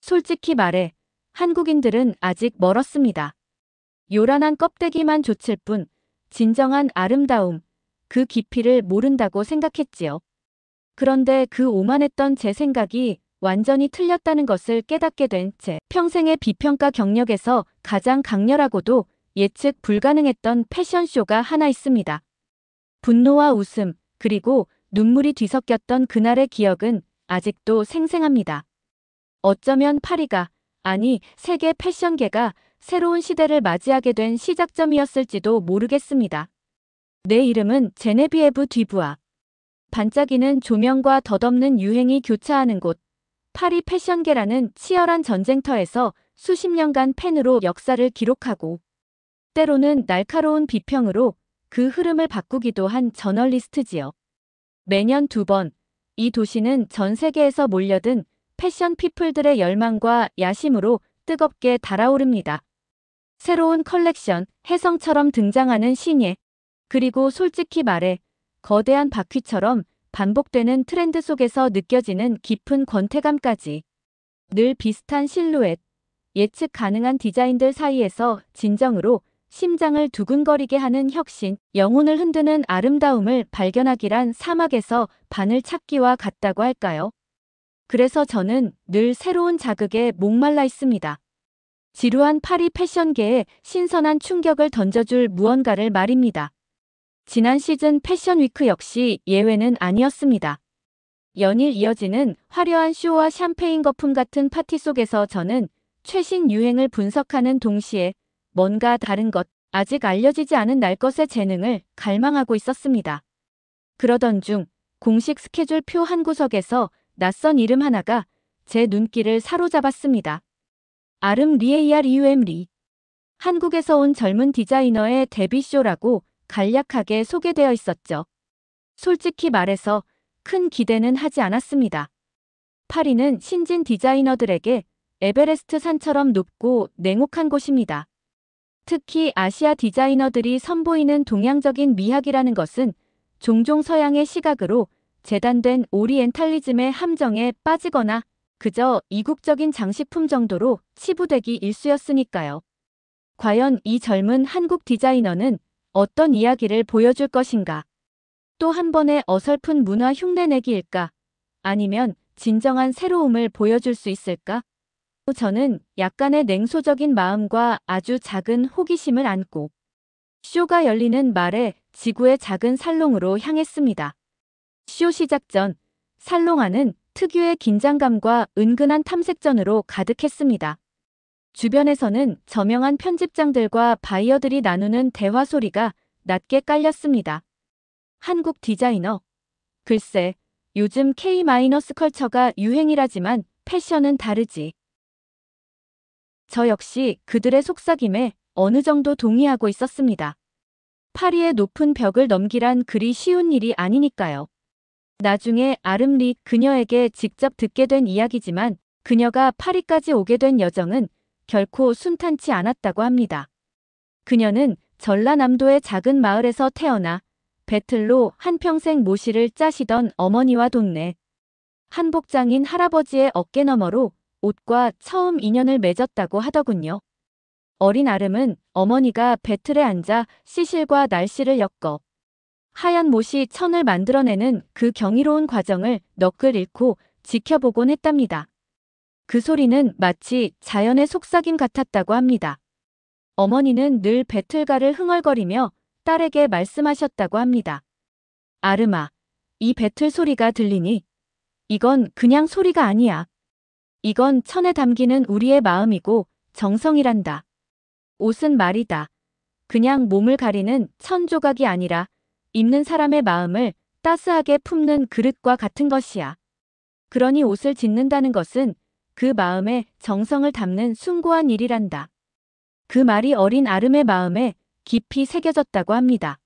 솔직히 말해, 한국인들은 아직 멀었습니다. 요란한 껍데기만 좇을 뿐, 진정한 아름다움, 그 깊이를 모른다고 생각했지요. 그런데 그 오만했던 제 생각이 완전히 틀렸다는 것을 깨닫게 된 제 평생의 비평가 경력에서 가장 강렬하고도 예측 불가능했던 패션쇼가 하나 있습니다. 분노와 웃음, 그리고 눈물이 뒤섞였던 그날의 기억은 아직도 생생합니다. 어쩌면 파리가, 아니 세계 패션계가 새로운 시대를 맞이하게 된 시작점이었을지도 모르겠습니다. 내 이름은 제네비에브 듀부아. 반짝이는 조명과 덧없는 유행이 교차하는 곳, 파리 패션계라는 치열한 전쟁터에서 수십 년간 펜으로 역사를 기록하고 때로는 날카로운 비평으로 그 흐름을 바꾸기도 한 저널리스트지요. 매년 2번, 이 도시는 전 세계에서 몰려든 패션 피플들의 열망과 야심으로 뜨겁게 달아오릅니다. 새로운 컬렉션, 혜성처럼 등장하는 신예, 그리고 솔직히 말해 거대한 바퀴처럼 반복되는 트렌드 속에서 느껴지는 깊은 권태감까지. 늘 비슷한 실루엣, 예측 가능한 디자인들 사이에서 진정으로 심장을 두근거리게 하는 혁신, 영혼을 흔드는 아름다움을 발견하기란 사막에서 바늘 찾기와 같다고 할까요? 그래서 저는 늘 새로운 자극에 목말라 있습니다. 지루한 파리 패션계에 신선한 충격을 던져줄 무언가를 말입니다. 지난 시즌 패션 위크 역시 예외는 아니었습니다. 연일 이어지는 화려한 쇼와 샴페인 거품 같은 파티 속에서 저는 최신 유행을 분석하는 동시에 뭔가 다른 것, 아직 알려지지 않은 날 것의 재능을 갈망하고 있었습니다. 그러던 중 공식 스케줄표 한 구석에서 낯선 이름 하나가 제 눈길을 사로잡았습니다. 아름 리에이아 리우엠 리. 한국에서 온 젊은 디자이너의 데뷔쇼라고 간략하게 소개되어 있었죠. 솔직히 말해서 큰 기대는 하지 않았습니다. 파리는 신진 디자이너들에게 에베레스트 산처럼 높고 냉혹한 곳입니다. 특히 아시아 디자이너들이 선보이는 동양적인 미학이라는 것은 종종 서양의 시각으로 재단된 오리엔탈리즘의 함정에 빠지거나 그저 이국적인 장식품 정도로 치부되기 일쑤였으니까요. 과연 이 젊은 한국 디자이너는 어떤 이야기를 보여줄 것인가? 또 한 번의 어설픈 문화 흉내내기일까? 아니면 진정한 새로움을 보여줄 수 있을까? 저는 약간의 냉소적인 마음과 아주 작은 호기심을 안고 쇼가 열리는 말에 지구의 작은 살롱으로 향했습니다. 쇼 시작 전 살롱 안은 특유의 긴장감과 은근한 탐색전으로 가득했습니다. 주변에서는 저명한 편집장들과 바이어들이 나누는 대화 소리가 낮게 깔렸습니다. 한국 디자이너. 글쎄, 요즘 K- 컬처가 유행이라지만 패션은 다르지. 저 역시 그들의 속삭임에 어느 정도 동의하고 있었습니다. 파리의 높은 벽을 넘기란 그리 쉬운 일이 아니니까요. 나중에 아름리 그녀에게 직접 듣게 된 이야기지만 그녀가 파리까지 오게 된 여정은 결코 순탄치 않았다고 합니다. 그녀는 전라남도의 작은 마을에서 태어나 배틀로 한평생 모시를 짜시던 어머니와 동네 한복장인 할아버지의 어깨너머로 옷과 처음 인연을 맺었다고 하더군요. 어린 아름은 어머니가 배틀에 앉아 시실과 날씨를 엮어 하얀 못이 천을 만들어내는 그 경이로운 과정을 넋을 잃고 지켜보곤 했답니다. 그 소리는 마치 자연의 속삭임 같았다고 합니다. 어머니는 늘 배틀가를 흥얼거리며 딸에게 말씀하셨다고 합니다. 아름아, 이 배틀 소리가 들리니? 이건 그냥 소리가 아니야. 이건 천에 담기는 우리의 마음이고 정성이란다. 옷은 말이다. 그냥 몸을 가리는 천 조각이 아니라 입는 사람의 마음을 따스하게 품는 그릇과 같은 것이야. 그러니 옷을 짓는다는 것은 그 마음에 정성을 담는 숭고한 일이란다. 그 말이 어린 아름의 마음에 깊이 새겨졌다고 합니다.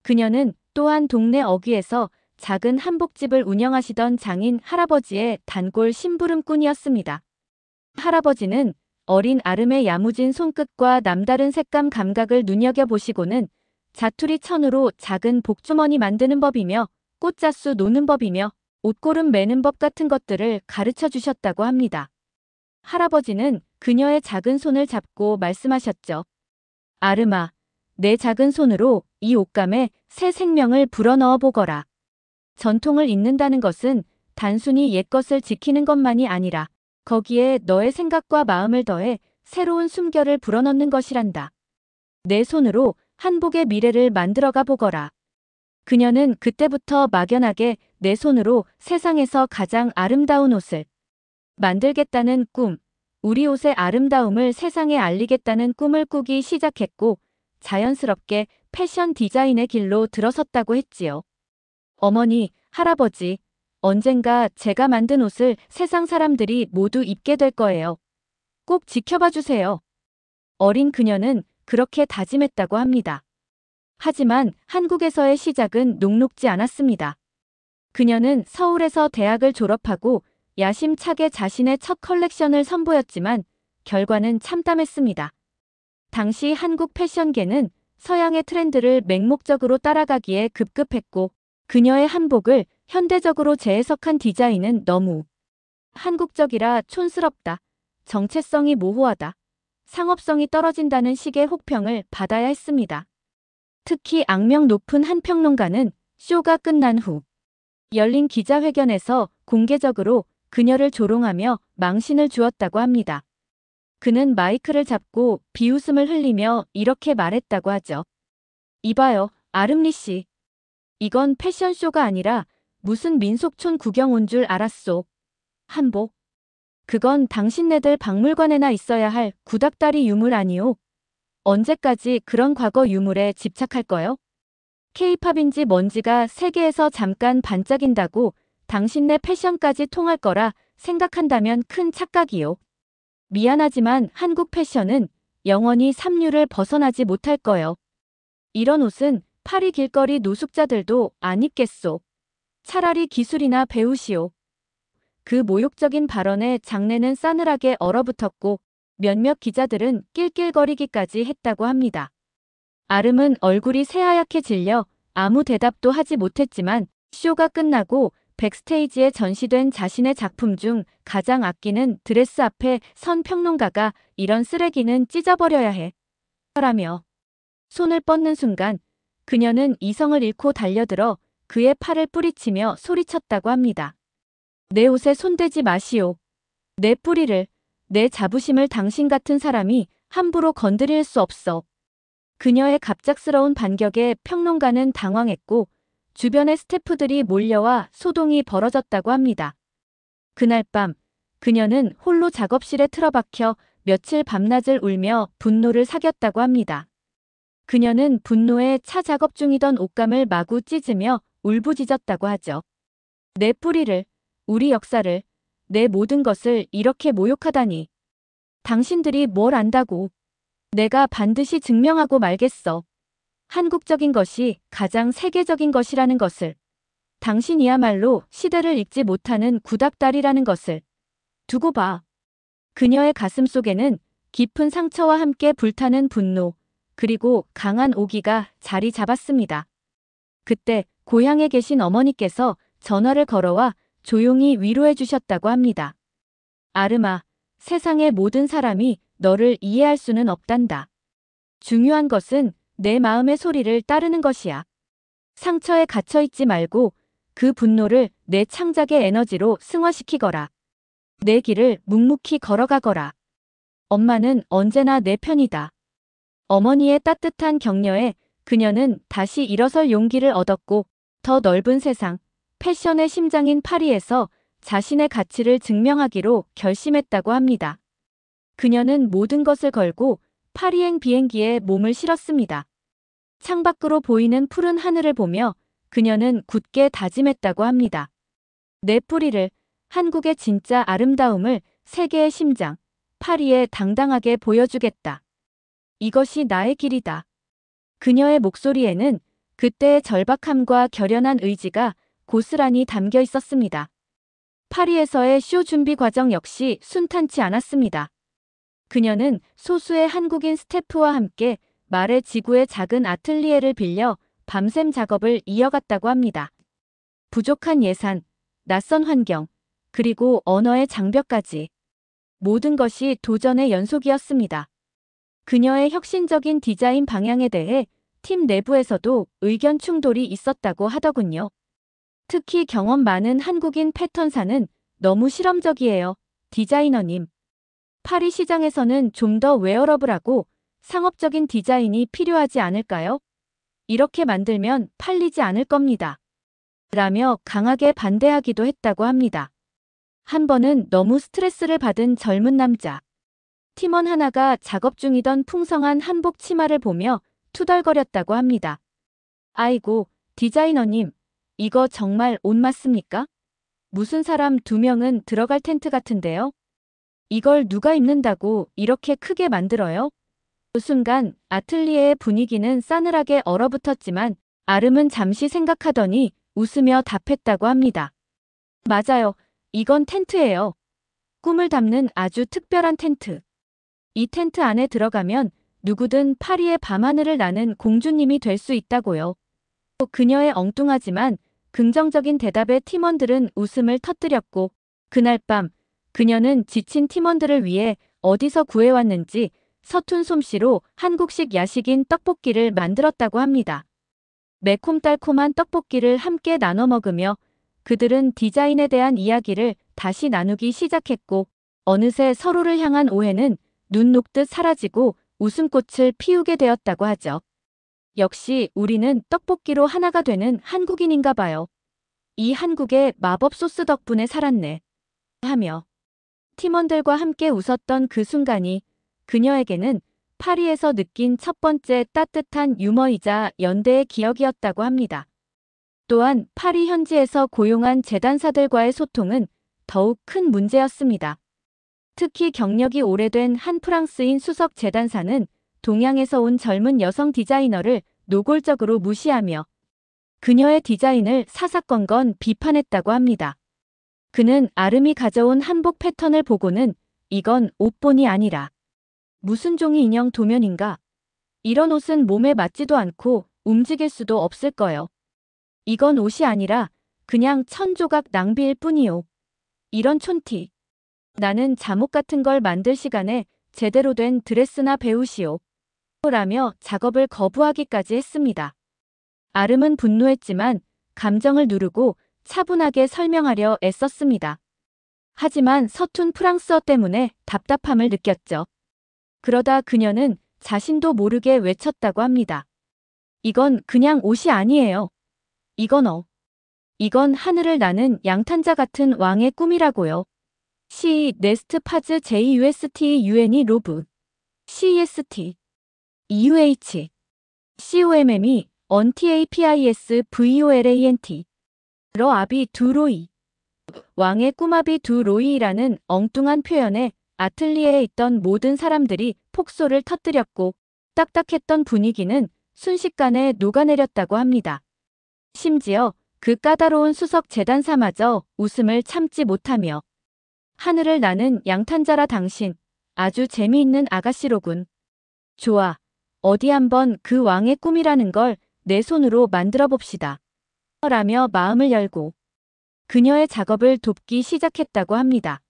그녀는 또한 동네 어귀에서 작은 한복집을 운영하시던 장인 할아버지의 단골 심부름꾼이었습니다. 할아버지는 어린 아름의 야무진 손끝과 남다른 색감 감각을 눈여겨보시고는 자투리 천으로 작은 복주머니 만드는 법이며 꽃자수 노는 법이며 옷고름 매는 법 같은 것들을 가르쳐 주셨다고 합니다. 할아버지는 그녀의 작은 손을 잡고 말씀하셨죠. 아름아, 내 작은 손으로 이 옷감에 새 생명을 불어넣어 보거라. 전통을 잇는다는 것은 단순히 옛것을 지키는 것만이 아니라 거기에 너의 생각과 마음을 더해 새로운 숨결을 불어넣는 것이란다. 내 손으로 한복의 미래를 만들어가 보거라. 그녀는 그때부터 막연하게 내 손으로 세상에서 가장 아름다운 옷을 만들겠다는 꿈, 우리 옷의 아름다움을 세상에 알리겠다는 꿈을 꾸기 시작했고 자연스럽게 패션 디자인의 길로 들어섰다고 했지요. 어머니, 할아버지, 언젠가 제가 만든 옷을 세상 사람들이 모두 입게 될 거예요. 꼭 지켜봐 주세요. 어린 그녀는 그렇게 다짐했다고 합니다. 하지만 한국에서의 시작은 녹록지 않았습니다. 그녀는 서울에서 대학을 졸업하고 야심차게 자신의 첫 컬렉션을 선보였지만 결과는 참담했습니다. 당시 한국 패션계는 서양의 트렌드를 맹목적으로 따라가기에 급급했고 그녀의 한복을 현대적으로 재해석한 디자인은 너무 한국적이라 촌스럽다, 정체성이 모호하다, 상업성이 떨어진다는 식의 혹평을 받아야 했습니다. 특히 악명 높은 한 평론가는 쇼가 끝난 후 열린 기자회견에서 공개적으로 그녀를 조롱하며 망신을 주었다고 합니다. 그는 마이크를 잡고 비웃음을 흘리며 이렇게 말했다고 하죠. 이봐요, 아름리 씨. 이건 패션쇼가 아니라 무슨 민속촌 구경 온 줄 알았소. 한복. 그건 당신네들 박물관에나 있어야 할 구닥다리 유물 아니오. 언제까지 그런 과거 유물에 집착할 거요? K-팝인지 뭔지가 세계에서 잠깐 반짝인다고 당신네 패션까지 통할 거라 생각한다면 큰 착각이요. 미안하지만 한국 패션은 영원히 삼류를 벗어나지 못할 거요. 이런 옷은 파리 길거리 노숙자들도 안 입겠소. 차라리 기술이나 배우시오. 그 모욕적인 발언에 장내는 싸늘하게 얼어붙었고 몇몇 기자들은 낄낄거리기까지 했다고 합니다. 아름은 얼굴이 새하얗게 질려 아무 대답도 하지 못했지만 쇼가 끝나고 백스테이지에 전시된 자신의 작품 중 가장 아끼는 드레스 앞에 선 평론가가 이런 쓰레기는 찢어버려야 해. 라며 손을 뻗는 순간 그녀는 이성을 잃고 달려들어 그의 팔을 뿌리치며 소리쳤다고 합니다. 내 옷에 손대지 마시오. 내 뿌리를, 내 자부심을 당신 같은 사람이 함부로 건드릴 수 없어. 그녀의 갑작스러운 반격에 평론가는 당황했고 주변의 스태프들이 몰려와 소동이 벌어졌다고 합니다. 그날 밤 그녀는 홀로 작업실에 틀어박혀 며칠 밤낮을 울며 분노를 사겼다고 합니다. 그녀는 분노에 차 작업 중이던 옷감을 마구 찢으며 울부짖었다고 하죠. 내 뿌리를, 우리 역사를, 내 모든 것을 이렇게 모욕하다니. 당신들이 뭘 안다고. 내가 반드시 증명하고 말겠어. 한국적인 것이 가장 세계적인 것이라는 것을. 당신이야말로 시대를 읽지 못하는 구닥다리라는 것을. 두고 봐. 그녀의 가슴 속에는 깊은 상처와 함께 불타는 분노, 그리고 강한 오기가 자리 잡았습니다. 그때 고향에 계신 어머니께서 전화를 걸어와 조용히 위로해 주셨다고 합니다. 아름아, 세상의 모든 사람이 너를 이해할 수는 없단다. 중요한 것은 내 마음의 소리를 따르는 것이야. 상처에 갇혀있지 말고 그 분노를 내 창작의 에너지로 승화시키거라. 내 길을 묵묵히 걸어가거라. 엄마는 언제나 내 편이다. 어머니의 따뜻한 격려에 그녀는 다시 일어설 용기를 얻었고 더 넓은 세상, 패션의 심장인 파리에서 자신의 가치를 증명하기로 결심했다고 합니다. 그녀는 모든 것을 걸고 파리행 비행기에 몸을 실었습니다. 창밖으로 보이는 푸른 하늘을 보며 그녀는 굳게 다짐했다고 합니다. 내 뿌리를, 한국의 진짜 아름다움을 세계의 심장, 파리에 당당하게 보여주겠다. 이것이 나의 길이다. 그녀의 목소리에는 그때의 절박함과 결연한 의지가 고스란히 담겨 있었습니다. 파리에서의 쇼 준비 과정 역시 순탄치 않았습니다. 그녀는 소수의 한국인 스태프와 함께 말의 지구의 작은 아틀리에를 빌려 밤샘 작업을 이어갔다고 합니다. 부족한 예산, 낯선 환경, 그리고 언어의 장벽까지. 모든 것이 도전의 연속이었습니다. 그녀의 혁신적인 디자인 방향에 대해 팀 내부에서도 의견 충돌이 있었다고 하더군요. 특히 경험 많은 한국인 패턴사는 너무 실험적이에요. 디자이너님. 파리 시장에서는 좀 더 웨어러블하고 상업적인 디자인이 필요하지 않을까요? 이렇게 만들면 팔리지 않을 겁니다. 라며 강하게 반대하기도 했다고 합니다. 한 번은 너무 스트레스를 받은 젊은 남자. 팀원 하나가 작업 중이던 풍성한 한복 치마를 보며 투덜거렸다고 합니다. 아이고, 디자이너님, 이거 정말 옷 맞습니까? 무슨 사람 2명은 들어갈 텐트 같은데요? 이걸 누가 입는다고 이렇게 크게 만들어요? 그 순간 아틀리에의 분위기는 싸늘하게 얼어붙었지만 아름은 잠시 생각하더니 웃으며 답했다고 합니다. 맞아요. 이건 텐트예요. 꿈을 담는 아주 특별한 텐트. 이 텐트 안에 들어가면 누구든 파리의 밤하늘을 나는 공주님이 될 수 있다고요. 그녀의 엉뚱하지만 긍정적인 대답에 팀원들은 웃음을 터뜨렸고 그날 밤 그녀는 지친 팀원들을 위해 어디서 구해왔는지 서툰 솜씨로 한국식 야식인 떡볶이를 만들었다고 합니다. 매콤달콤한 떡볶이를 함께 나눠 먹으며 그들은 디자인에 대한 이야기를 다시 나누기 시작했고 어느새 서로를 향한 오해는 눈 녹듯 사라지고 웃음꽃을 피우게 되었다고 하죠. 역시 우리는 떡볶이로 하나가 되는 한국인인가 봐요. 이 한국의 마법 소스 덕분에 살았네. 하며 팀원들과 함께 웃었던 그 순간이 그녀에게는 파리에서 느낀 첫 번째 따뜻한 유머이자 연대의 기억이었다고 합니다. 또한 파리 현지에서 고용한 재단사들과의 소통은 더욱 큰 문제였습니다. 특히 경력이 오래된 한 프랑스인 수석 재단사는 동양에서 온 젊은 여성 디자이너를 노골적으로 무시하며 그녀의 디자인을 사사건건 비판했다고 합니다. 그는 아름이 가져온 한복 패턴을 보고는 이건 옷본이 아니라 무슨 종이 인형 도면인가? 이런 옷은 몸에 맞지도 않고 움직일 수도 없을 거요. 이건 옷이 아니라 그냥 천조각 낭비일 뿐이요. 이런 촌티. 나는 잠옷 같은 걸 만들 시간에 제대로 된 드레스나 배우시오. 라며 작업을 거부하기까지 했습니다. 아름은 분노했지만 감정을 누르고 차분하게 설명하려 애썼습니다. 하지만 서툰 프랑스어 때문에 답답함을 느꼈죠. 그러다 그녀는 자신도 모르게 외쳤다고 합니다. 이건 그냥 옷이 아니에요. 이건 하늘을 나는 양탄자 같은 왕의 꿈이라고요. C 네스트 파즈 JUST UN이 로브 CEST EUH COMM이 ONTAPIS VOLANT 러 아비 두 로이 왕의 꿈아비 두 로이라는 엉뚱한 표현에 아틀리에에 있던 모든 사람들이 폭소를 터뜨렸고 딱딱했던 분위기는 순식간에 녹아내렸다고 합니다. 심지어 그 까다로운 수석 재단사마저 웃음을 참지 못하며 하늘을 나는 양탄자라 당신 아주 재미있는 아가씨로군. 좋아. 어디 한번 그 왕의 꿈이라는 걸 내 손으로 만들어 봅시다. 라며 마음을 열고 그녀의 작업을 돕기 시작했다고 합니다.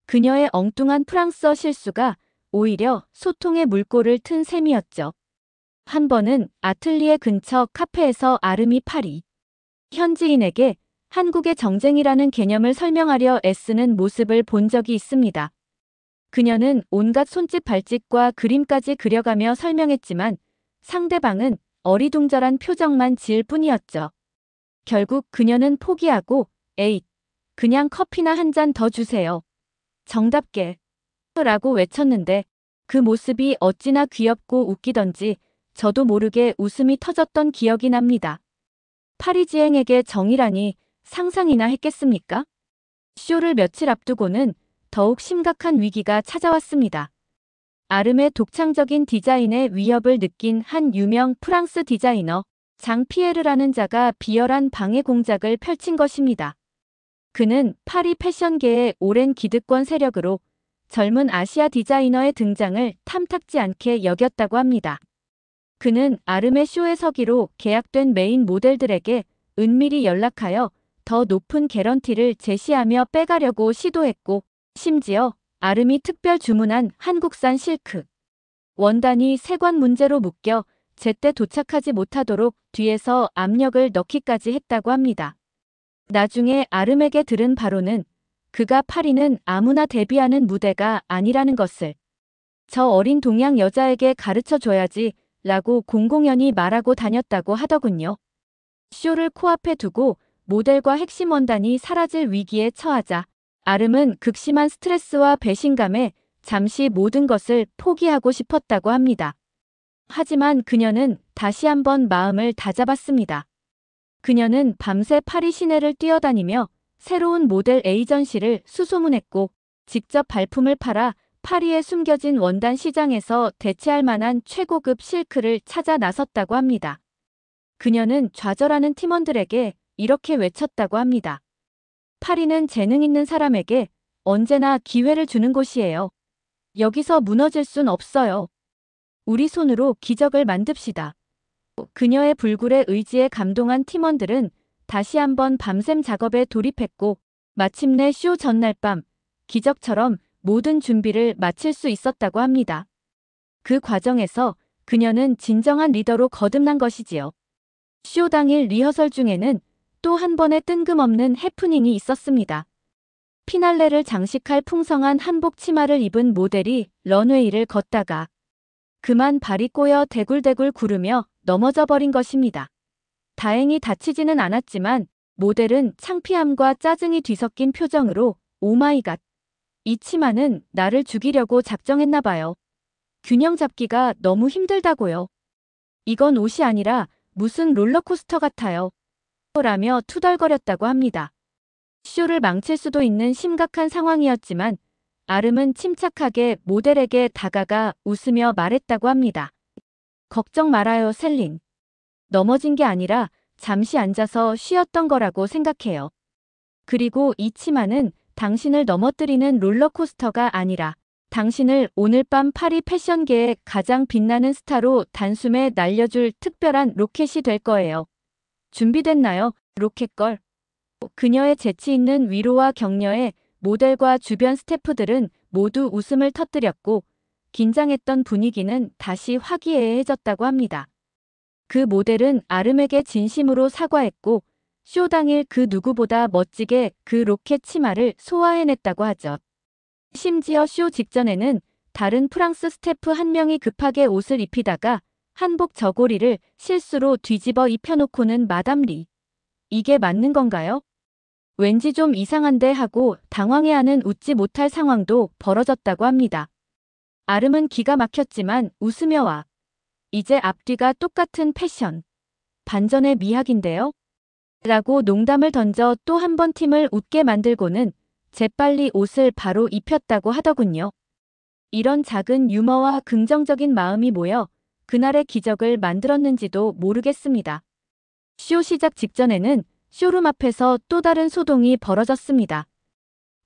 그녀의 엉뚱한 프랑스어 실수가 오히려 소통의 물꼬를 튼 셈이었죠. 한 번은 아틀리에 근처 카페에서 아름이 파리 현지인에게 한국의 정쟁이라는 개념을 설명하려 애쓰는 모습을 본 적이 있습니다. 그녀는 온갖 손짓 발짓과 그림까지 그려가며 설명했지만 상대방은 어리둥절한 표정만 지을 뿐이었죠. 결국 그녀는 포기하고 에잇, 그냥 커피나 한 잔 더 주세요. 정답게 라고 외쳤는데 그 모습이 어찌나 귀엽고 웃기던지 저도 모르게 웃음이 터졌던 기억이 납니다. 파리지앵에게 정이라니 상상이나 했겠습니까? 쇼를 며칠 앞두고는 더욱 심각한 위기가 찾아왔습니다. 아름의 독창적인 디자인의 위협을 느낀 한 유명 프랑스 디자이너 장 피에르라는 자가 비열한 방해 공작을 펼친 것입니다. 그는 파리 패션계의 오랜 기득권 세력으로 젊은 아시아 디자이너의 등장을 탐탁지 않게 여겼다고 합니다. 그는 아름의 쇼에 서기로 계약된 메인 모델들에게 은밀히 연락하여 더 높은 개런티를 제시하며 빼가려고 시도했고 심지어 아름이 특별 주문한 한국산 실크. 원단이 세관 문제로 묶여 제때 도착하지 못하도록 뒤에서 압력을 넣기까지 했다고 합니다. 나중에 아름에게 들은 바로는 그가 파리는 아무나 데뷔하는 무대가 아니라는 것을 저 어린 동양 여자에게 가르쳐 줘야지 라고 공공연히 말하고 다녔다고 하더군요. 쇼를 코앞에 두고 모델과 핵심 원단이 사라질 위기에 처하자 아름은 극심한 스트레스와 배신감에 잠시 모든 것을 포기하고 싶었다고 합니다. 하지만 그녀는 다시 한번 마음을 다잡았습니다. 그녀는 밤새 파리 시내를 뛰어다니며 새로운 모델 에이전시를 수소문했고 직접 발품을 팔아 파리에 숨겨진 원단 시장에서 대체할 만한 최고급 실크를 찾아 나섰다고 합니다. 그녀는 좌절하는 팀원들에게 이렇게 외쳤다고 합니다. 파리는 재능 있는 사람에게 언제나 기회를 주는 곳이에요. 여기서 무너질 순 없어요. 우리 손으로 기적을 만듭시다. 그녀의 불굴의 의지에 감동한 팀원들은 다시 한번 밤샘 작업에 돌입했고 마침내 쇼 전날 밤 기적처럼 모든 준비를 마칠 수 있었다고 합니다. 그 과정에서 그녀는 진정한 리더로 거듭난 것이지요. 쇼 당일 리허설 중에는 또 한 번의 뜬금없는 해프닝이 있었습니다. 피날레를 장식할 풍성한 한복 치마를 입은 모델이 런웨이를 걷다가 그만 발이 꼬여 대굴대굴 구르며 넘어져 버린 것입니다. 다행히 다치지는 않았지만 모델은 창피함과 짜증이 뒤섞인 표정으로 오마이갓, 이 치마는 나를 죽이려고 작정했나 봐요. 균형 잡기가 너무 힘들다고요. 이건 옷이 아니라 무슨 롤러코스터 같아요. 라며 투덜거렸다고 합니다. 쇼를 망칠 수도 있는 심각한 상황이었지만 아름은 침착하게 모델에게 다가가 웃으며 말했다고 합니다. 걱정 말아요, 셀린. 넘어진 게 아니라 잠시 앉아서 쉬었던 거라고 생각해요. 그리고 이 치마는 당신을 넘어뜨리는 롤러코스터가 아니라 당신을 오늘 밤 파리 패션계의 가장 빛나는 스타로 단숨에 날려줄 특별한 로켓이 될 거예요. 준비됐나요, 로켓걸? 그녀의 재치 있는 위로와 격려에 모델과 주변 스태프들은 모두 웃음을 터뜨렸고 긴장했던 분위기는 다시 화기애애해졌다고 합니다. 그 모델은 아름에게 진심으로 사과했고 쇼 당일 그 누구보다 멋지게 그 로켓 치마를 소화해냈다고 하죠. 심지어 쇼 직전에는 다른 프랑스 스태프 한 명이 급하게 옷을 입히다가 한복 저고리를 실수로 뒤집어 입혀놓고는 마담 리. 이게 맞는 건가요? 왠지 좀 이상한데 하고 당황해하는 웃지 못할 상황도 벌어졌다고 합니다. 아름은 기가 막혔지만 웃으며 와. 이제 앞뒤가 똑같은 패션. 반전의 미학인데요? 라고 농담을 던져 또 한 번 팀을 웃게 만들고는 재빨리 옷을 바로 입혔다고 하더군요. 이런 작은 유머와 긍정적인 마음이 모여 그날의 기적을 만들었는지도 모르겠습니다. 쇼 시작 직전에는 쇼룸 앞에서 또 다른 소동이 벌어졌습니다.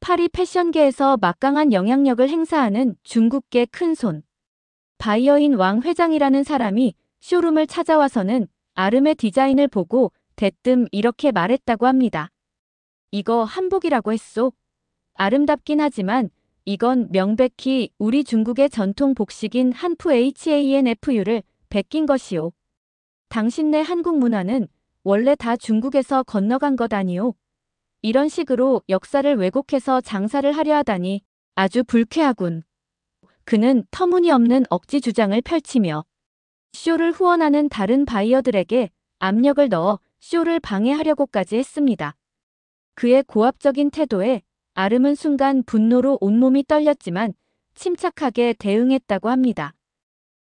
파리 패션계에서 막강한 영향력을 행사하는 중국계 큰손 바이어인 왕 회장이라는 사람이 쇼룸을 찾아와서는 아름의 디자인을 보고 대뜸 이렇게 말했다고 합니다. 이거 한복이라고 했소. 아름답긴 하지만 이건 명백히 우리 중국의 전통 복식인 한푸 HANFU를 베낀 것이오. 당신네 한국 문화는 원래 다 중국에서 건너간 것 아니오. 이런 식으로 역사를 왜곡해서 장사를 하려 하다니 아주 불쾌하군. 그는 터무니없는 억지 주장을 펼치며 쇼를 후원하는 다른 바이어들에게 압력을 넣어 쇼를 방해하려고까지 했습니다. 그의 고압적인 태도에 아름은 순간 분노로 온몸이 떨렸지만 침착하게 대응했다고 합니다.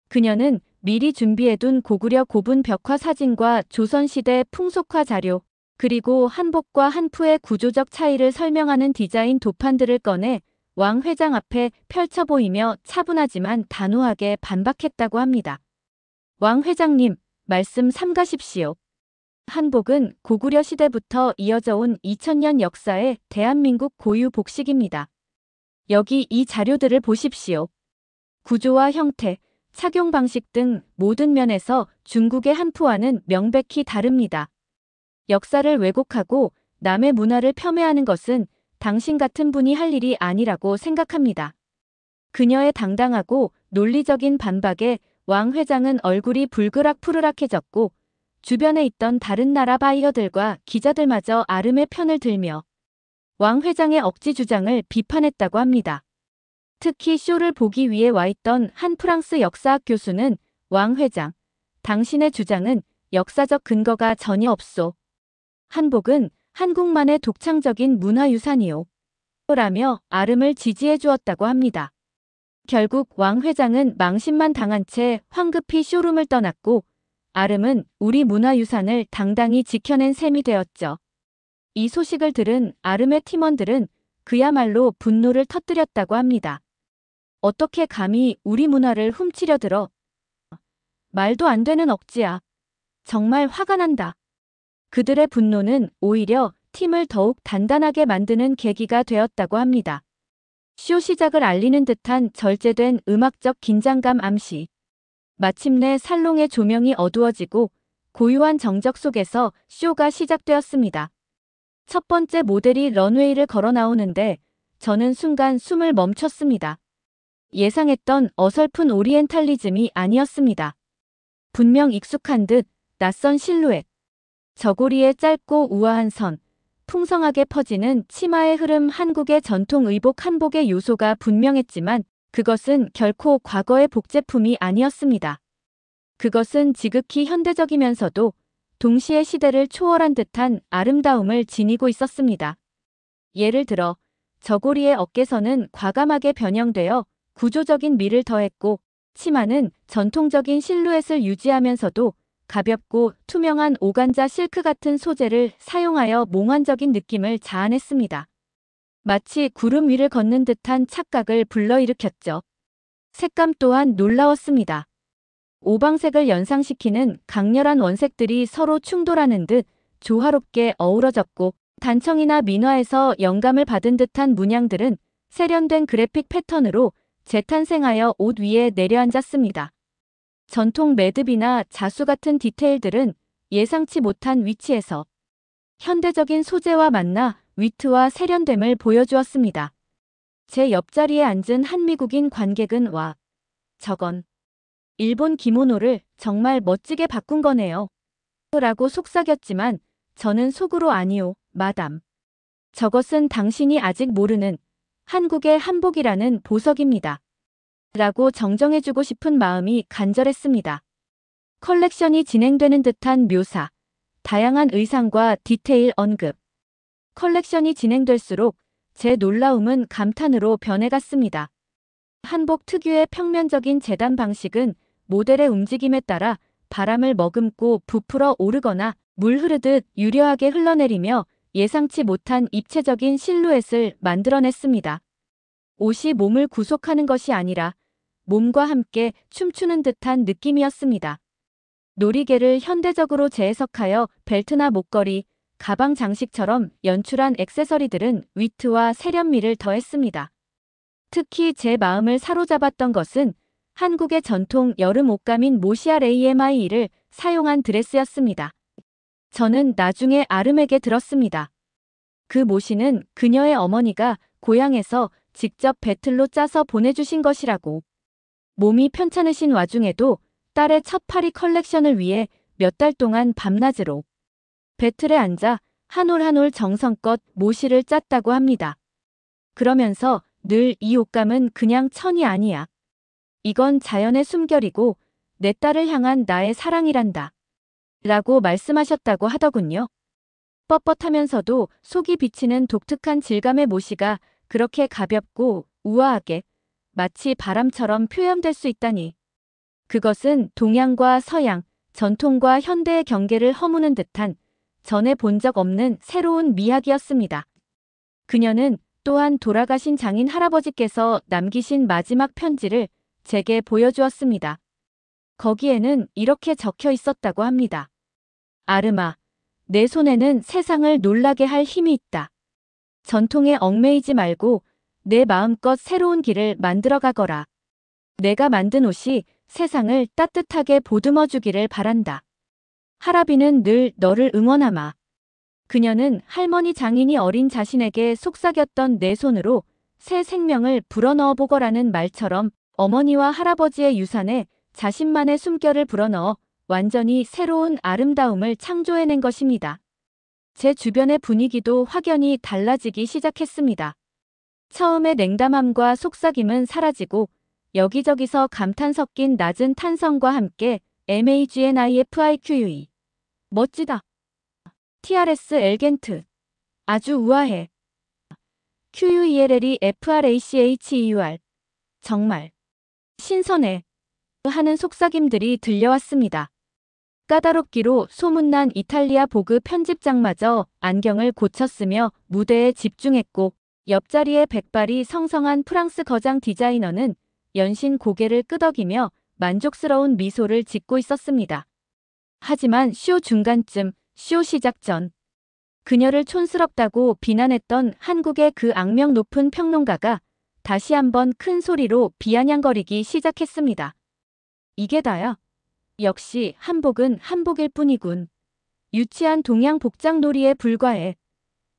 그녀는 미리 준비해둔 고구려 고분 벽화 사진과 조선시대 풍속화 자료, 그리고 한복과 한푸의 구조적 차이를 설명하는 디자인 도판들을 꺼내 왕 회장 앞에 펼쳐 보이며 차분하지만 단호하게 반박했다고 합니다. 왕 회장님, 말씀 삼가십시오. 한복은 고구려 시대부터 이어져 온 2000년 역사의 대한민국 고유 복식입니다. 여기 이 자료들을 보십시오. 구조와 형태, 착용 방식 등 모든 면에서 중국의 한푸와는 명백히 다릅니다. 역사를 왜곡하고 남의 문화를 폄훼하는 것은 당신 같은 분이 할 일이 아니라고 생각합니다. 그녀의 당당하고 논리적인 반박에 왕 회장은 얼굴이 불그락푸르락해졌고 주변에 있던 다른 나라 바이어들과 기자들마저 아름의 편을 들며 왕 회장의 억지 주장을 비판했다고 합니다. 특히 쇼를 보기 위해 와 있던 한 프랑스 역사학 교수는 왕 회장, 당신의 주장은 역사적 근거가 전혀 없소. 한복은 한국만의 독창적인 문화유산이오. 라며 아름을 지지해 주었다고 합니다. 결국 왕 회장은 망신만 당한 채 황급히 쇼룸을 떠났고 아름은 우리 문화유산을 당당히 지켜낸 셈이 되었죠. 이 소식을 들은 아름의 팀원들은 그야말로 분노를 터뜨렸다고 합니다. 어떻게 감히 우리 문화를 훔치려 들어? 말도 안 되는 억지야. 정말 화가 난다. 그들의 분노는 오히려 팀을 더욱 단단하게 만드는 계기가 되었다고 합니다. 쇼 시작을 알리는 듯한 절제된 음악적 긴장감 암시. 마침내 살롱의 조명이 어두워지고 고요한 정적 속에서 쇼가 시작되었습니다. 첫 번째 모델이 런웨이를 걸어 나오는데 저는 순간 숨을 멈췄습니다. 예상했던 어설픈 오리엔탈리즘이 아니었습니다. 분명 익숙한 듯 낯선 실루엣. 저고리의 짧고 우아한 선, 풍성하게 퍼지는 치마의 흐름, 한국의 전통 의복 한복의 요소가 분명했지만 그것은 결코 과거의 복제품이 아니었습니다. 그것은 지극히 현대적이면서도 동시에 시대를 초월한 듯한 아름다움을 지니고 있었습니다. 예를 들어 저고리의 어깨선은 과감하게 변형되어 구조적인 미를 더했고 치마는 전통적인 실루엣을 유지하면서도 가볍고 투명한 오간자 실크 같은 소재를 사용하여 몽환적인 느낌을 자아냈습니다. 마치 구름 위를 걷는 듯한 착각을 불러일으켰죠. 색감 또한 놀라웠습니다. 오방색을 연상시키는 강렬한 원색들이 서로 충돌하는 듯 조화롭게 어우러졌고 단청이나 민화에서 영감을 받은 듯한 문양들은 세련된 그래픽 패턴으로 재탄생하여 옷 위에 내려앉았습니다. 전통 매듭이나 자수 같은 디테일들은 예상치 못한 위치에서 현대적인 소재와 만나 위트와 세련됨을 보여주었습니다. 제 옆자리에 앉은 한 미국인 관객은 와, 저건 일본 기모노를 정말 멋지게 바꾼 거네요. 라고 속삭였지만 저는 속으로 아니요, 마담. 저것은 당신이 아직 모르는 한국의 한복이라는 보석입니다. 라고 정정해주고 싶은 마음이 간절했습니다. 컬렉션이 진행되는 듯한 묘사, 다양한 의상과 디테일 언급. 컬렉션이 진행될수록 제 놀라움은 감탄으로 변해갔습니다. 한복 특유의 평면적인 재단 방식은 모델의 움직임에 따라 바람을 머금고 부풀어 오르거나 물 흐르듯 유려하게 흘러내리며 예상치 못한 입체적인 실루엣을 만들어냈습니다. 옷이 몸을 구속하는 것이 아니라 몸과 함께 춤추는 듯한 느낌이었습니다. 놀이개를 현대적으로 재해석하여 벨트나 목걸이, 가방 장식처럼 연출한 액세서리들은 위트와 세련미를 더했습니다. 특히 제 마음을 사로잡았던 것은 한국의 전통 여름 옷감인 모시알 AMI를 사용한 드레스였습니다. 저는 나중에 아름에게 들었습니다. 그 모시는 그녀의 어머니가 고향에서 직접 배틀로 짜서 보내주신 것이라고. 몸이 편찮으신 와중에도 딸의 첫 파리 컬렉션을 위해 몇 달 동안 밤낮으로 배틀에 앉아 한 올 한 올 정성껏 모시를 짰다고 합니다. 그러면서 늘 이 옷감은 그냥 천이 아니야. 이건 자연의 숨결이고 내 딸을 향한 나의 사랑이란다. 라고 말씀하셨다고 하더군요. 뻣뻣하면서도 속이 비치는 독특한 질감의 모시가 그렇게 가볍고 우아하게 마치 바람처럼 표현될 수 있다니. 그것은 동양과 서양, 전통과 현대의 경계를 허무는 듯한 전에 본 적 없는 새로운 미학이었습니다. 그녀는 또한 돌아가신 장인 할아버지께서 남기신 마지막 편지를 제게 보여주었습니다. 거기에는 이렇게 적혀 있었다고 합니다. 아름아, 내 손에는 세상을 놀라게 할 힘이 있다. 전통에 얽매이지 말고 내 마음껏 새로운 길을 만들어 가거라. 내가 만든 옷이 세상을 따뜻하게 보듬어 주기를 바란다. 할아비는 늘 너를 응원하마. 그녀는 할머니 장인이 어린 자신에게 속삭였던 내 손으로 새 생명을 불어넣어 보거라는 말처럼 어머니와 할아버지의 유산에 자신만의 숨결을 불어넣어 완전히 새로운 아름다움을 창조해낸 것입니다. 제 주변의 분위기도 확연히 달라지기 시작했습니다. 처음의 냉담함과 속삭임은 사라지고 여기저기서 감탄 섞인 낮은 탄성과 함께 MAGNIFIQUE 멋지다. TRS 엘겐트 아주 우아해. QUELLE FRACHEUR 정말 신선해 하는 속삭임들이 들려왔습니다. 까다롭기로 소문난 이탈리아 보그 편집장마저 안경을 고쳤으며 무대에 집중했고 옆자리에 백발이 성성한 프랑스 거장 디자이너는 연신 고개를 끄덕이며 만족스러운 미소를 짓고 있었습니다. 하지만 쇼 중간쯤, 쇼 시작 전 그녀를 촌스럽다고 비난했던 한국의 그 악명 높은 평론가가 다시 한번 큰 소리로 비아냥거리기 시작했습니다. 이게 다야. 역시 한복은 한복일 뿐이군. 유치한 동양 복장놀이에 불과해.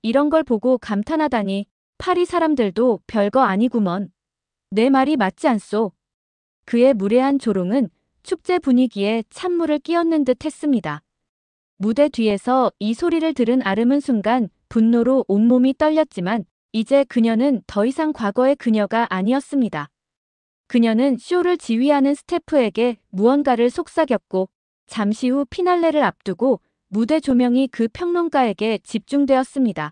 이런 걸 보고 감탄하다니 파리 사람들도 별거 아니구먼. 내 말이 맞지 않소? 그의 무례한 조롱은 축제 분위기에 찬물을 끼얹는 듯 했습니다. 무대 뒤에서 이 소리를 들은 아름은 순간 분노로 온몸이 떨렸지만 이제 그녀는 더 이상 과거의 그녀가 아니었습니다. 그녀는 쇼를 지휘하는 스태프에게 무언가를 속삭였고 잠시 후 피날레를 앞두고 무대 조명이 그 평론가에게 집중되었습니다.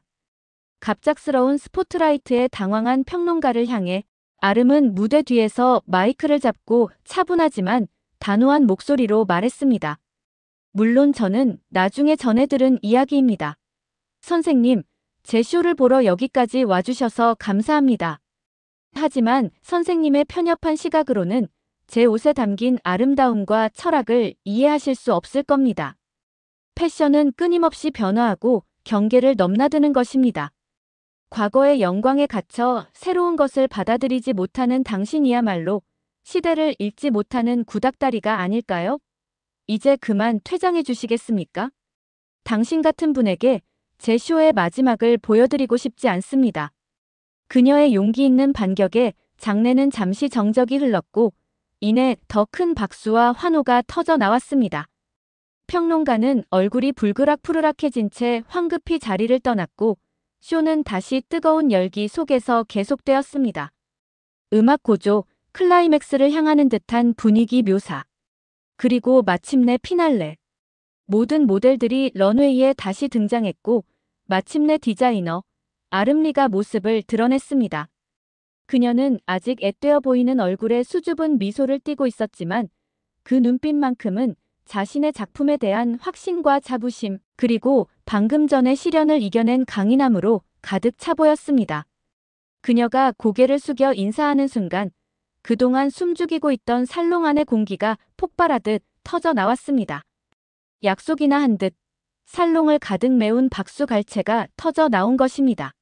갑작스러운 스포트라이트에 당황한 평론가를 향해 아름은 무대 뒤에서 마이크를 잡고 차분하지만 단호한 목소리로 말했습니다. 물론 저는 나중에 전해 들은 이야기입니다. 선생님, 제 쇼를 보러 여기까지 와주셔서 감사합니다. 하지만 선생님의 편협한 시각으로는 제 옷에 담긴 아름다움과 철학을 이해하실 수 없을 겁니다. 패션은 끊임없이 변화하고 경계를 넘나드는 것입니다. 과거의 영광에 갇혀 새로운 것을 받아들이지 못하는 당신이야말로 시대를 읽지 못하는 구닥다리가 아닐까요? 이제 그만 퇴장해 주시겠습니까? 당신 같은 분에게 제 쇼의 마지막을 보여드리고 싶지 않습니다. 그녀의 용기 있는 반격에 장내는 잠시 정적이 흘렀고 이내 더 큰 박수와 환호가 터져 나왔습니다. 평론가는 얼굴이 불그락푸르락해진 채 황급히 자리를 떠났고 쇼는 다시 뜨거운 열기 속에서 계속되었습니다. 음악 고조, 클라이맥스를 향하는 듯한 분위기 묘사. 그리고 마침내 피날레. 모든 모델들이 런웨이에 다시 등장했고 마침내 디자이너 아름리가 모습을 드러냈습니다. 그녀는 아직 앳되어 보이는 얼굴에 수줍은 미소를 띠고 있었지만 그 눈빛만큼은 자신의 작품에 대한 확신과 자부심 그리고 방금 전의 시련을 이겨낸 강인함으로 가득 차 보였습니다. 그녀가 고개를 숙여 인사하는 순간 그동안 숨죽이고 있던 살롱 안의 공기가 폭발하듯 터져 나왔습니다. 약속이나 한 듯 살롱을 가득 메운 박수갈채가 터져 나온 것입니다.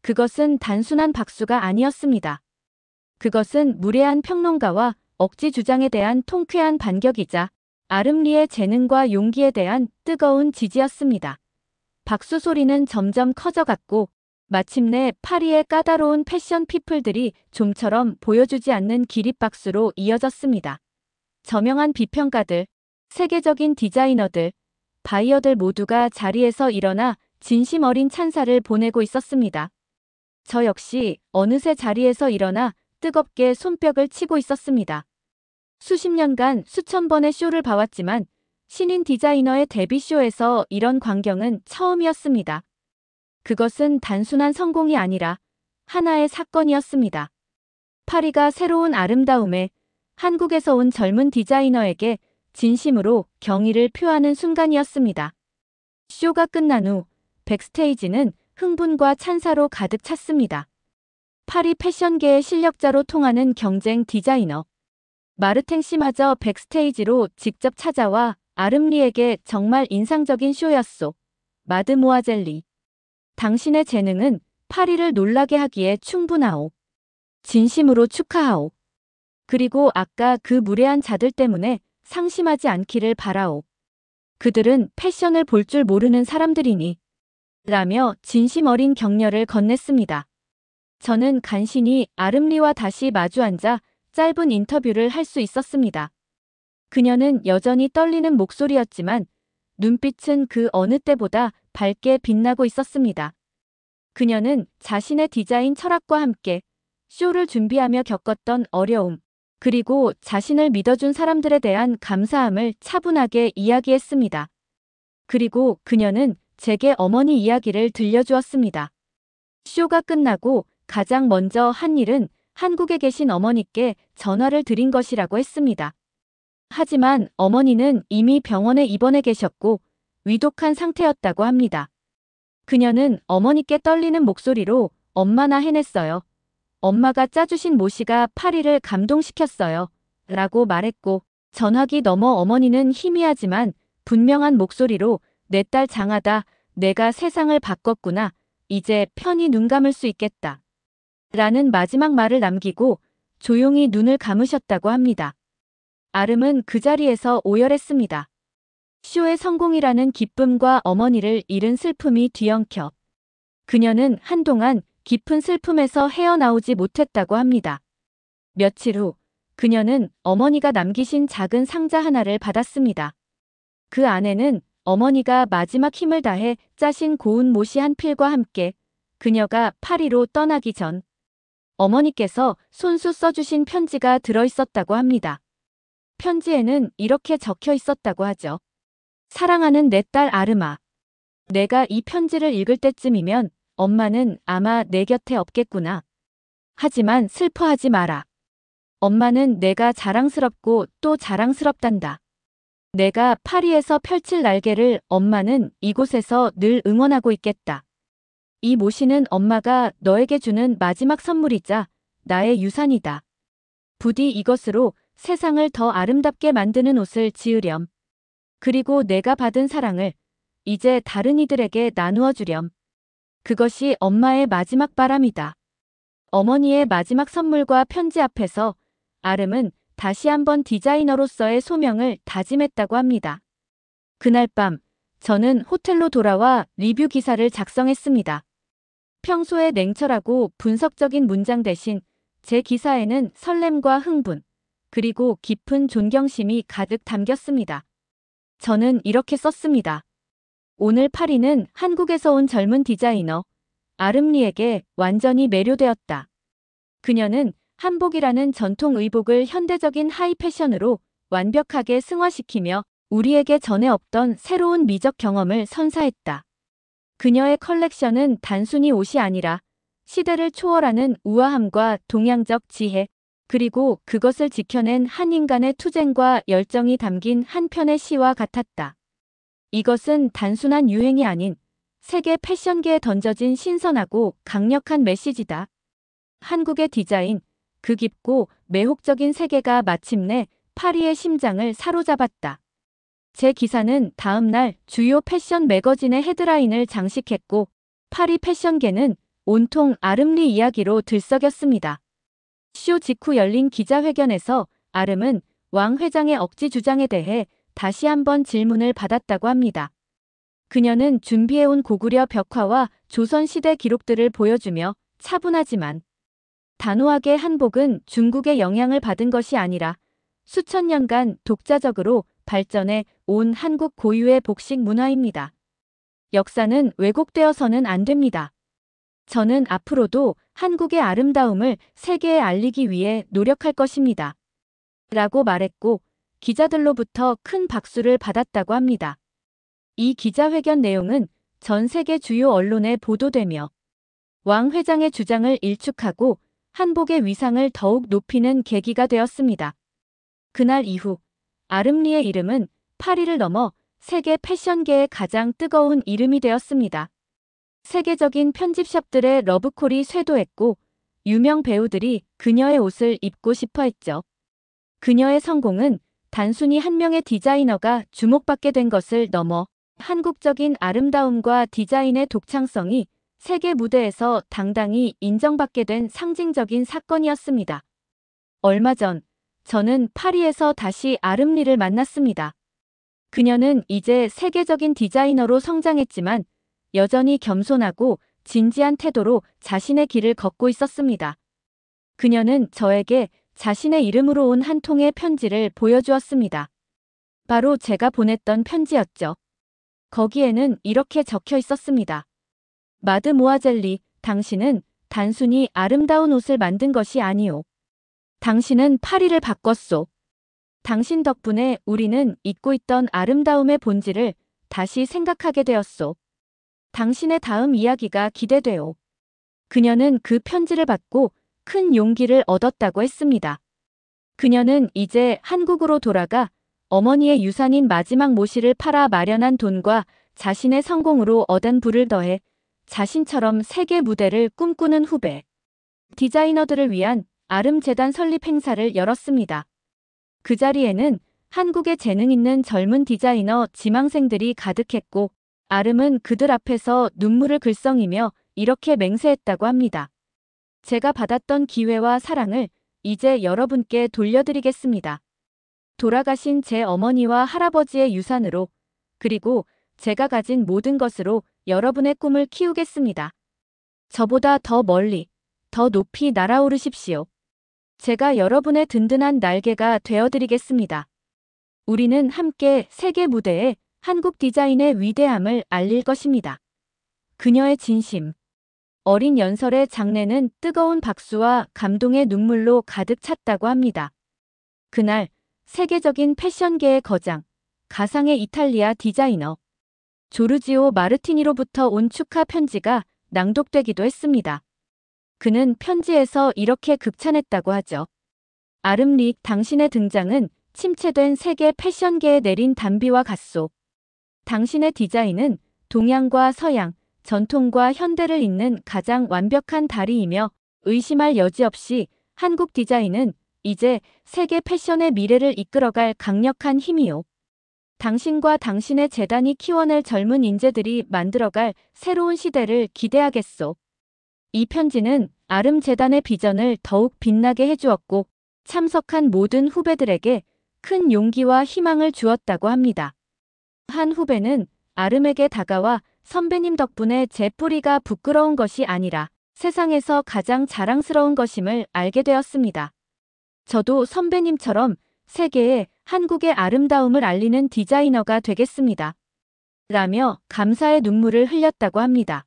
그것은 단순한 박수가 아니었습니다. 그것은 무례한 평론가와 억지 주장에 대한 통쾌한 반격이자 아름리의 재능과 용기에 대한 뜨거운 지지였습니다. 박수 소리는 점점 커져갔고 마침내 파리의 까다로운 패션 피플들이 좀처럼 보여주지 않는 기립박수로 이어졌습니다. 저명한 비평가들, 세계적인 디자이너들, 바이어들 모두가 자리에서 일어나 진심 어린 찬사를 보내고 있었습니다. 저 역시 어느새 자리에서 일어나 뜨겁게 손뼉을 치고 있었습니다. 수십 년간 수천 번의 쇼를 봐왔지만 신인 디자이너의 데뷔쇼에서 이런 광경은 처음이었습니다. 그것은 단순한 성공이 아니라 하나의 사건이었습니다. 파리가 새로운 아름다움에 한국에서 온 젊은 디자이너에게 진심으로 경의를 표하는 순간이었습니다. 쇼가 끝난 후 백스테이지는 흥분과 찬사로 가득 찼습니다. 파리 패션계의 실력자로 통하는 경쟁 디자이너 마르탱 씨마저 백스테이지로 직접 찾아와 아름리에게 정말 인상적인 쇼였소. 마드모아젤리. 당신의 재능은 파리를 놀라게 하기에 충분하오. 진심으로 축하하오. 그리고 아까 그 무례한 자들 때문에 상심하지 않기를 바라오. 그들은 패션을 볼 줄 모르는 사람들이니. 라며 진심 어린 격려를 건넸습니다. 저는 간신히 아름리와 다시 마주 앉아 짧은 인터뷰를 할 수 있었습니다. 그녀는 여전히 떨리는 목소리였지만 눈빛은 그 어느 때보다 밝게 빛나고 있었습니다. 그녀는 자신의 디자인 철학과 함께 쇼를 준비하며 겪었던 어려움, 그리고 자신을 믿어준 사람들에 대한 감사함을 차분하게 이야기했습니다. 그리고 그녀는 제게 어머니 이야기를 들려주었습니다. 쇼가 끝나고 가장 먼저 한 일은 한국에 계신 어머니께 전화를 드린 것이라고 했습니다. 하지만 어머니는 이미 병원에 입원해 계셨고 위독한 상태였다고 합니다. 그녀는 어머니께 떨리는 목소리로 엄마 나 해냈어요. 엄마가 짜주신 모시가 파리를 감동시켰어요. 라고 말했고 전화기 너머 어머니는 희미하지만 분명한 목소리로 내 딸 장하다. 내가 세상을 바꿨구나. 이제 편히 눈 감을 수 있겠다. 라는 마지막 말을 남기고 조용히 눈을 감으셨다고 합니다. 아름은 그 자리에서 오열했습니다. 쇼의 성공이라는 기쁨과 어머니를 잃은 슬픔이 뒤엉켜 그녀는 한동안 깊은 슬픔에서 헤어나오지 못했다고 합니다. 며칠 후 그녀는 어머니가 남기신 작은 상자 하나를 받았습니다. 그 안에는 어머니가 마지막 힘을 다해 짜신 고운 모시 한 필과 함께 그녀가 파리로 떠나기 전 어머니께서 손수 써주신 편지가 들어있었다고 합니다. 편지에는 이렇게 적혀 있었다고 하죠. 사랑하는 내 딸 아름아. 내가 이 편지를 읽을 때쯤이면 엄마는 아마 내 곁에 없겠구나. 하지만 슬퍼하지 마라. 엄마는 내가 자랑스럽고 또 자랑스럽단다. 내가 파리에서 펼칠 날개를 엄마는 이곳에서 늘 응원하고 있겠다. 이 모시는 엄마가 너에게 주는 마지막 선물이자 나의 유산이다. 부디 이것으로 세상을 더 아름답게 만드는 옷을 지으렴. 그리고 내가 받은 사랑을 이제 다른 이들에게 나누어 주렴. 그것이 엄마의 마지막 바람이다. 어머니의 마지막 선물과 편지 앞에서 아름은 다시 한번 디자이너로서의 소명을 다짐했다고 합니다. 그날 밤 저는 호텔로 돌아와 리뷰 기사를 작성했습니다. 평소에 냉철하고 분석적인 문장 대신 제 기사에는 설렘과 흥분, 그리고 깊은 존경심이 가득 담겼습니다. 저는 이렇게 썼습니다. 오늘 파리는 한국에서 온 젊은 디자이너 아름리에게 완전히 매료되었다. 그녀는 한복이라는 전통 의복을 현대적인 하이 패션으로 완벽하게 승화시키며 우리에게 전에 없던 새로운 미적 경험을 선사했다. 그녀의 컬렉션은 단순히 옷이 아니라 시대를 초월하는 우아함과 동양적 지혜, 그리고 그것을 지켜낸 한 인간의 투쟁과 열정이 담긴 한 편의 시와 같았다. 이것은 단순한 유행이 아닌 세계 패션계에 던져진 신선하고 강력한 메시지다. 한국의 디자인, 그 깊고 매혹적인 세계가 마침내 파리의 심장을 사로잡았다. 제 기사는 다음 날 주요 패션 매거진의 헤드라인을 장식했고 파리 패션계는 온통 아름리 이야기로 들썩였습니다. 쇼 직후 열린 기자회견에서 아름은 왕 회장의 억지 주장에 대해 다시 한번 질문을 받았다고 합니다. 그녀는 준비해온 고구려 벽화와 조선시대 기록들을 보여주며 차분하지만 단호하게 한복은 중국의 영향을 받은 것이 아니라 수천 년간 독자적으로 발전해 온 한국 고유의 복식 문화입니다. 역사는 왜곡되어서는 안 됩니다. 저는 앞으로도 한국의 아름다움을 세계에 알리기 위해 노력할 것입니다. 라고 말했고 기자들로부터 큰 박수를 받았다고 합니다. 이 기자회견 내용은 전 세계 주요 언론에 보도되며 왕 회장의 주장을 일축하고 한복의 위상을 더욱 높이는 계기가 되었습니다. 그날 이후 아름리의 이름은 파리를 넘어 세계 패션계의 가장 뜨거운 이름이 되었습니다. 세계적인 편집샵들의 러브콜이 쇄도했고 유명 배우들이 그녀의 옷을 입고 싶어 했죠. 그녀의 성공은 단순히 한 명의 디자이너가 주목받게 된 것을 넘어 한국적인 아름다움과 디자인의 독창성이 세계 무대에서 당당히 인정받게 된 상징적인 사건이었습니다. 얼마 전 저는 파리에서 다시 아름리를 만났습니다. 그녀는 이제 세계적인 디자이너로 성장했지만 여전히 겸손하고 진지한 태도로 자신의 길을 걷고 있었습니다. 그녀는 저에게 자신의 이름으로 온 한 통의 편지를 보여주었습니다. 바로 제가 보냈던 편지였죠. 거기에는 이렇게 적혀 있었습니다. 마드모아젤리, 당신은 단순히 아름다운 옷을 만든 것이 아니오. 당신은 파리를 바꿨소. 당신 덕분에 우리는 잊고 있던 아름다움의 본질을 다시 생각하게 되었소. 당신의 다음 이야기가 기대돼요. 그녀는 그 편지를 받고 큰 용기를 얻었다고 했습니다. 그녀는 이제 한국으로 돌아가 어머니의 유산인 마지막 모시를 팔아 마련한 돈과 자신의 성공으로 얻은 부를 더해 자신처럼 세계 무대를 꿈꾸는 후배 디자이너들을 위한 아름재단 설립 행사를 열었습니다. 그 자리에는 한국의 재능 있는 젊은 디자이너 지망생들이 가득했고 아름은 그들 앞에서 눈물을 글썽이며 이렇게 맹세했다고 합니다. 제가 받았던 기회와 사랑을 이제 여러분께 돌려드리겠습니다. 돌아가신 제 어머니와 할아버지의 유산으로 그리고 제가 가진 모든 것으로 여러분의 꿈을 키우겠습니다. 저보다 더 멀리, 더 높이 날아오르십시오. 제가 여러분의 든든한 날개가 되어드리겠습니다. 우리는 함께 세계 무대에 한국 디자인의 위대함을 알릴 것입니다. 그녀의 진심. 어린 연설의 장례는 뜨거운 박수와 감동의 눈물로 가득 찼다고 합니다. 그날 세계적인 패션계의 거장, 가상의 이탈리아 디자이너 조르지오 마르티니로부터 온 축하 편지가 낭독되기도 했습니다. 그는 편지에서 이렇게 극찬했다고 하죠. 아름릭, 당신의 등장은 침체된 세계 패션계에 내린 단비와 같소. 당신의 디자인은 동양과 서양, 전통과 현대를 잇는 가장 완벽한 다리이며 의심할 여지 없이 한국 디자인은 이제 세계 패션의 미래를 이끌어갈 강력한 힘이요. 당신과 당신의 재단이 키워낼 젊은 인재들이 만들어갈 새로운 시대를 기대하겠소. 이 편지는 아름재단의 비전을 더욱 빛나게 해주었고 참석한 모든 후배들에게 큰 용기와 희망을 주었다고 합니다. 한 후배는 아름에게 다가와 선배님 덕분에 제 뿌리가 부끄러운 것이 아니라 세상에서 가장 자랑스러운 것임을 알게 되었습니다. 저도 선배님처럼 세계에 한국의 아름다움을 알리는 디자이너가 되겠습니다. 라며 감사의 눈물을 흘렸다고 합니다.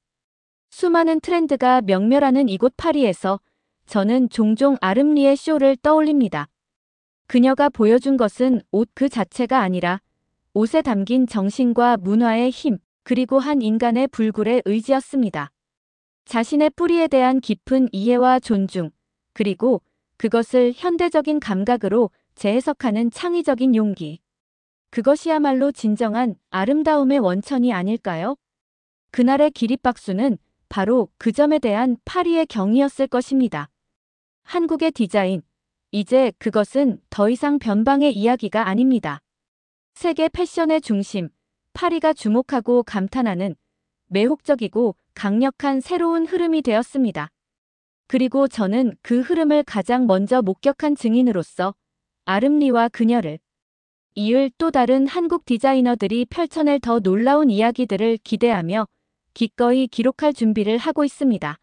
수많은 트렌드가 명멸하는 이곳 파리에서 저는 종종 아름리의 쇼를 떠올립니다. 그녀가 보여준 것은 옷 그 자체가 아니라 옷에 담긴 정신과 문화의 힘, 그리고 한 인간의 불굴의 의지였습니다. 자신의 뿌리에 대한 깊은 이해와 존중, 그리고 그것을 현대적인 감각으로 재해석하는 창의적인 용기. 그것이야말로 진정한 아름다움의 원천이 아닐까요? 그날의 기립박수는 바로 그 점에 대한 파리의 경의였을 것입니다. 한국의 디자인, 이제 그것은 더 이상 변방의 이야기가 아닙니다. 세계 패션의 중심, 파리가 주목하고 감탄하는 매혹적이고 강력한 새로운 흐름이 되었습니다. 그리고 저는 그 흐름을 가장 먼저 목격한 증인으로서 아름리와 그녀를 이을 또 다른 한국 디자이너들이 펼쳐낼 더 놀라운 이야기들을 기대하며 기꺼이 기록할 준비를 하고 있습니다.